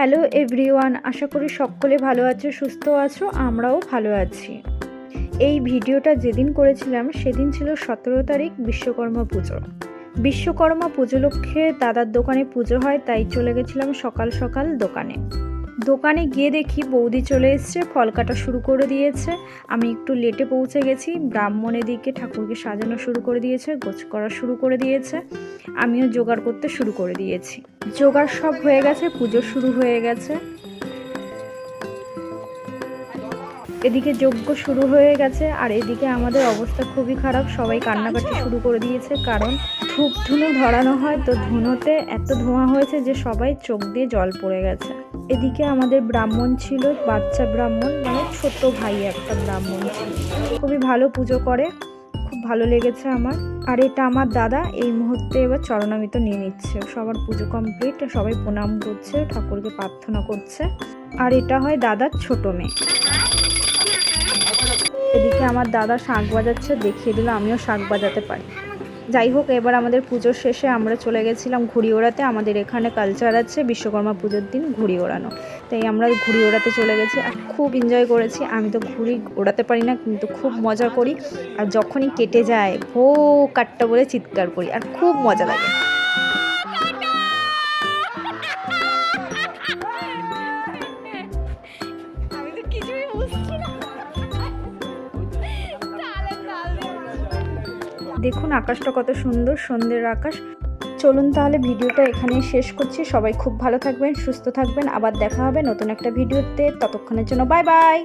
Hello everyone, আশা করি সকলে ভালো আছো, সুস্থ আছো, আমরাও ভালো আছি। এই ভিডিওটা যেদিন করেছিলাম সেদিন ছিল 17 তারিখ বিশ্বকর্মা পুজো। বিশ্বকর্মা পুজো লক্ষ্যে দাদার দোকানে পুজো হয়, তাই চলে গেছিলাম সকাল সকাল দোকানে গিয়ে দেখি বৌদি চলে এসছে, ফল কাটা শুরু করে দিয়েছে। আমি একটু লেটে পৌঁছে গেছি। ব্রাহ্মণ এদিকে ঠাকুরকে সাজানো শুরু করে দিয়েছে, গোছ করা শুরু করে দিয়েছে, আমিও জোগাড় করতে শুরু করে দিয়েছি। জোগাড় সব হয়ে গেছে, পুজো শুরু হয়ে গেছে। এদিকে যজ্ঞ শুরু হয়ে গেছে, আর এদিকে আমাদের অবস্থা খুবই খারাপ, সবাই কান্নাকাটি শুরু করে দিয়েছে। কারণ ধূপ ধুনো ধরানো হয়, তো ধুনোতে এত ধোঁয়া হয়েছে যে সবাই চোখ দিয়ে জল পড়ে গেছে। এদিকে আমাদের ব্রাহ্মণ ছিল, বাচ্চা ব্রাহ্মণ, মানে ছোট ভাই একটা ব্রাহ্মণ ছিল, খুবই ভালো পুজো করে, খুব ভালো লেগেছে আমার। আর এটা আমার দাদা এই মুহূর্তে এবার চরণামৃত নিয়ে নিচ্ছে। সবার পুজো কমপ্লিট, সবাই প্রণাম করছে, ঠাকুরকে প্রার্থনা করছে। আর এটা হয় দাদার ছোট মেয়ে। এদিকে আমার দাদা শাঁখ বাজাচ্ছে, দেখিয়ে দিল আমিও শাঁখ বাজাতে পারি। যাই হোক, এবার আমাদের পুজোর শেষে আমরা চলে গেছিলাম ঘুড়ি ওড়াতে। আমাদের এখানে কালচার আছে বিশ্বকর্মা পুজোর দিন ঘুড়ি ওড়ানো, তাই আমরা ঘুড়ি ওড়াতে চলে গেছি আর খুব এনজয় করেছি। আমি তো ঘুড়ি ওড়াতে পারি না, কিন্তু খুব মজা করি। আর যখনই কেটে যায় ভো কাটটা বলে চিৎকার করি, আর খুব মজা লাগে। দেখুন আকাশটা কত সুন্দর, সন্ধ্যের আকাশ। চলুন তাহলে ভিডিওটা এখানেই শেষ করছি। সবাই খুব ভালো থাকবেন, সুস্থ থাকবেন, আবার দেখা হবে নতুন একটা ভিডিওতে। ততক্ষণের জন্য বাই বাই।